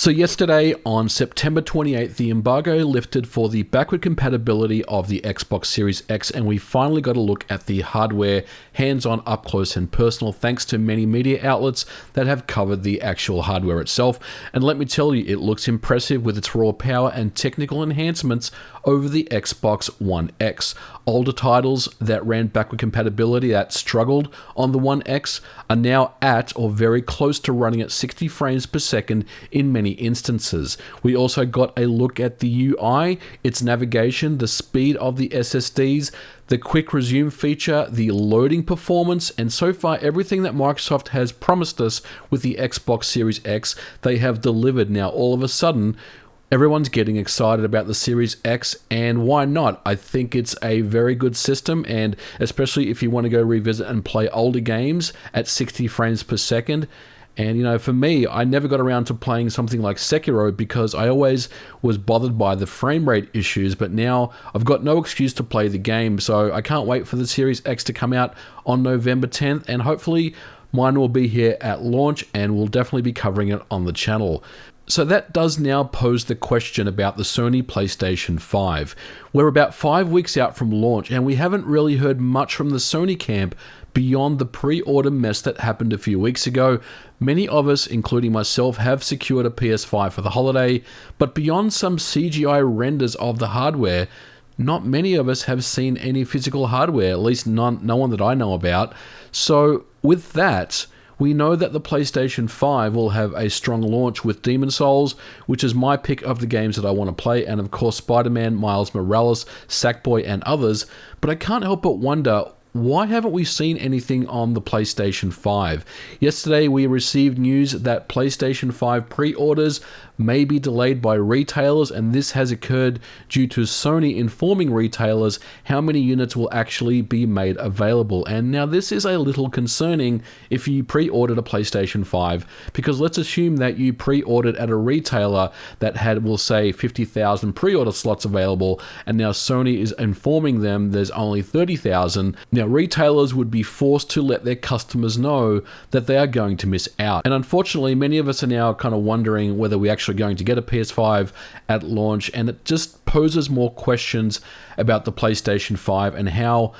So yesterday, on September 28th, the embargo lifted for the backward compatibility of the Xbox Series X, and we finally got a look at the hardware hands-on, up close and personal, thanks to many media outlets that have covered the actual hardware itself. And let me tell you, it looks impressive with its raw power and technical enhancements over the Xbox One X. Older titles that ran backward compatibility that struggled on the One X are now at or very close to running at 60 frames per second in many instances. We also got a look at the UI, its navigation, the speed of the SSDs, the quick resume feature, the loading performance, and so far everything that Microsoft has promised us with the Xbox Series X, they have delivered. Now all of a sudden, everyone's getting excited about the Series X, and why not? I think it's a very good system, and especially if you want to go revisit and play older games at 60 frames per second. And you know, for me, I never got around to playing something like Sekiro because I always was bothered by the frame rate issues, but now I've got no excuse to play the game, so I can't wait for the Series X to come out on November 10th, and hopefully mine will be here at launch, and we'll definitely be covering it on the channel. So that does now pose the question about the Sony PlayStation 5. We're about 5 weeks out from launch, and we haven't really heard much from the Sony camp beyond the pre-order mess that happened a few weeks ago. Many of us, including myself, have secured a PS5 for the holiday, but beyond some CGI renders of the hardware, not many of us have seen any physical hardware, at least no one that I know about. So with that, we know that the PlayStation 5 will have a strong launch with Demon's Souls, which is my pick of the games that I want to play, and of course Spider-Man, Miles Morales, Sackboy and others, but I can't help but wonder, why haven't we seen anything on the PlayStation 5? Yesterday we received news that PlayStation 5 pre-orders may be delayed by retailers, and this has occurred due to Sony informing retailers how many units will actually be made available. And now this is a little concerning if you pre-ordered a PlayStation 5, because let's assume that you pre-ordered at a retailer that had, we'll say, 50,000 pre-order slots available, and now Sony is informing them there's only 30,000. Now retailers would be forced to let their customers know that they are going to miss out. And unfortunately, many of us are now kind of wondering whether we actually going to get a PS5 at launch, and it just poses more questions about the PlayStation 5 and how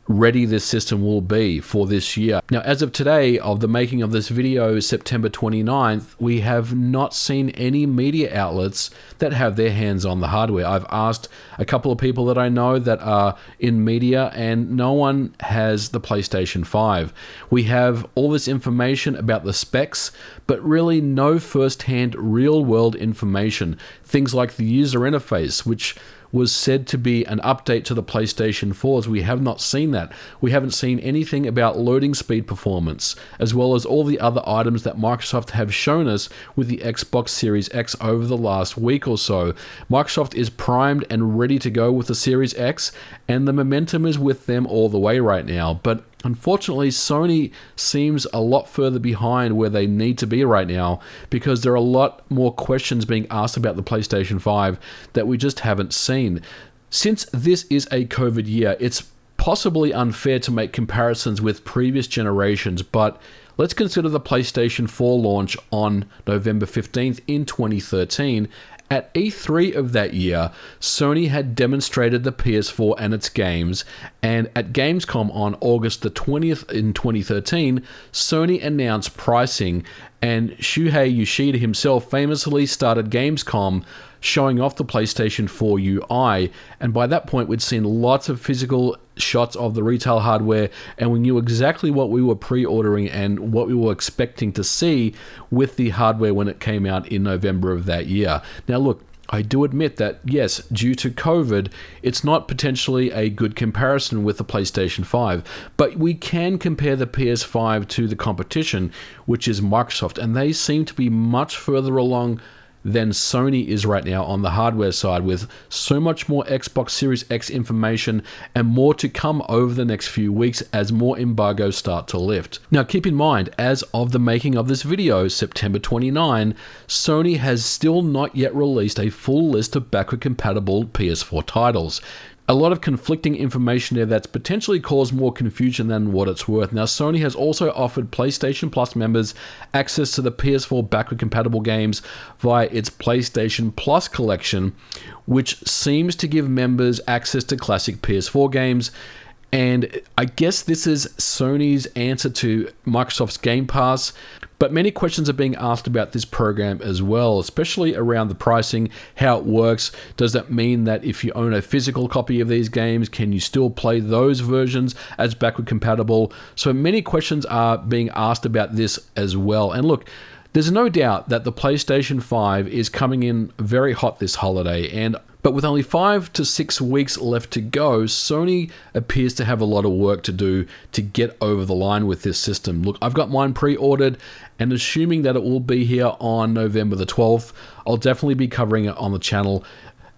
ready this system will be for this year. Now, as of today, of the making of this video, September 29th, we have not seen any media outlets that have their hands on the hardware. I've asked a couple of people that I know that are in media, and no one has the PlayStation 5. We have all this information about the specs, but really no first-hand real-world information. Things like the user interface, which was said to be an update to the PlayStation 4s. We have not seen that. We haven't seen anything about loading speed performance, as well as all the other items that Microsoft have shown us with the Xbox Series X over the last week or so. Microsoft is primed and ready to go with the Series X, and the momentum is with them all the way right now. But unfortunately, Sony seems a lot further behind where they need to be right now, because there are a lot more questions being asked about the PlayStation 5 that we just haven't seen. Since this is a COVID year, it's possibly unfair to make comparisons with previous generations, but let's consider the PlayStation 4 launch on November 15th in 2013. At E3 of that year, Sony had demonstrated the PS4 and its games, and at Gamescom on August the 20th in 2013, Sony announced pricing, and Shuhei Yoshida himself famously started Gamescom showing off the PlayStation 4 UI, and by that point we'd seen lots of physical shots of the retail hardware, and we knew exactly what we were pre-ordering and what we were expecting to see with the hardware when it came out in November of that year. Now look, I do admit that, yes, due to COVID, it's not potentially a good comparison with the PlayStation 5, but we can compare the PS5 to the competition, which is Microsoft, and they seem to be much further along than Sony is right now on the hardware side, with so much more Xbox Series X information and more to come over the next few weeks as more embargoes start to lift. Now keep in mind, as of the making of this video, September 29, Sony has still not yet released a full list of backward compatible PS4 titles. a lot of conflicting information there that's potentially caused more confusion than what it's worth. Now, Sony has also offered PlayStation Plus members access to the PS4 backward compatible games via its PlayStation Plus collection, which seems to give members access to classic PS4 games. And I guess this is Sony's answer to Microsoft's Game Pass. But many questions are being asked about this program as well, especially around the pricing, how it works. Does that mean that if you own a physical copy of these games, can you still play those versions as backward compatible? So many questions are being asked about this as well. And look, there's no doubt that the PlayStation 5 is coming in very hot this holiday, but with only 5 to 6 weeks left to go, Sony appears to have a lot of work to do to get over the line with this system. Look, I've got mine pre-ordered, and assuming that it will be here on November the 12th, I'll definitely be covering it on the channel.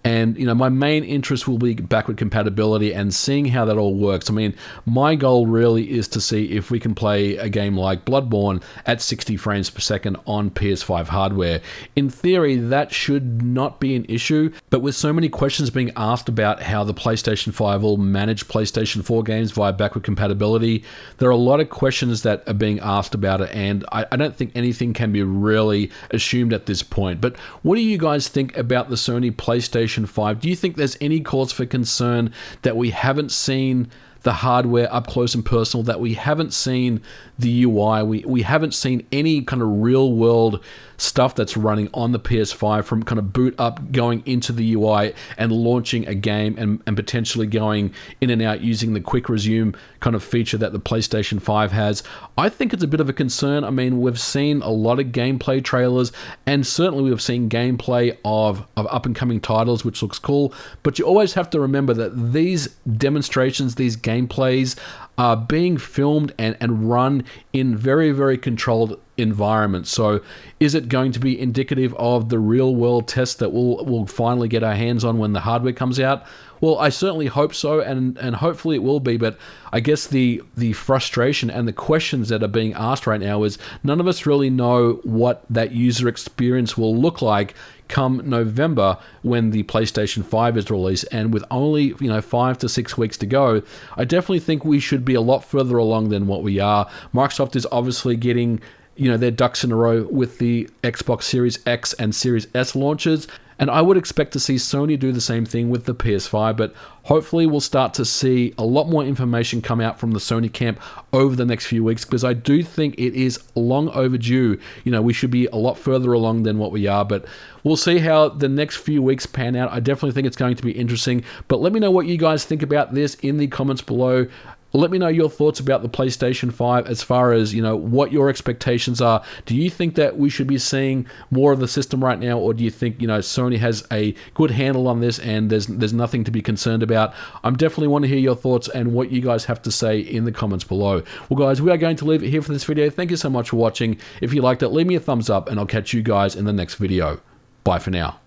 And, my main interest will be backward compatibility and seeing how that all works. I mean, my goal really is to see if we can play a game like Bloodborne at 60 frames per second on PS5 hardware. In theory, that should not be an issue, but with so many questions being asked about how the PlayStation 5 will manage PlayStation 4 games via backward compatibility, there are a lot of questions that are being asked about it, and I don't think anything can be really assumed at this point. But what do you guys think about the Sony PlayStation 5? Do you think there's any cause for concern that we haven't seen the hardware up close and personal, that we haven't seen the UI, we haven't seen any kind of real world stuff that's running on the PS5 from kind of boot up, going into the UI and launching a game and potentially going in and out using the quick resume kind of feature that the PlayStation 5 has? I think it's a bit of a concern. I mean, we've seen a lot of gameplay trailers, and certainly we've seen gameplay of up and coming titles, which looks cool, but you always have to remember that these demonstrations, these gameplays are being filmed and run in very, very controlled environments. So is it going to be indicative of the real world test that we'll finally get our hands on when the hardware comes out? Well, I certainly hope so, and hopefully it will be, but I guess the frustration and the questions that are being asked right now is none of us really know what that user experience will look like come November when the PlayStation 5 is released. And with only 5 to 6 weeks to go, I definitely think we should be a lot further along than what we are. Microsoft is obviously getting their ducks in a row with the Xbox Series X and Series S launches, and I would expect to see Sony do the same thing with the PS5, but hopefully we'll start to see a lot more information come out from the Sony camp over the next few weeks, because I do think it is long overdue. We should be a lot further along than what we are, but we'll see how the next few weeks pan out. I definitely think it's going to be interesting, but let me know what you guys think about this in the comments below. Let me know your thoughts about the PlayStation 5 as far as, what your expectations are. Do you think that we should be seeing more of the system right now, or do you think, Sony has a good handle on this and there's nothing to be concerned about? I'm definitely want to hear your thoughts and what you guys have to say in the comments below. Well, guys, we are going to leave it here for this video. Thank you so much for watching. If you liked it, leave me a thumbs up, and I'll catch you guys in the next video. Bye for now.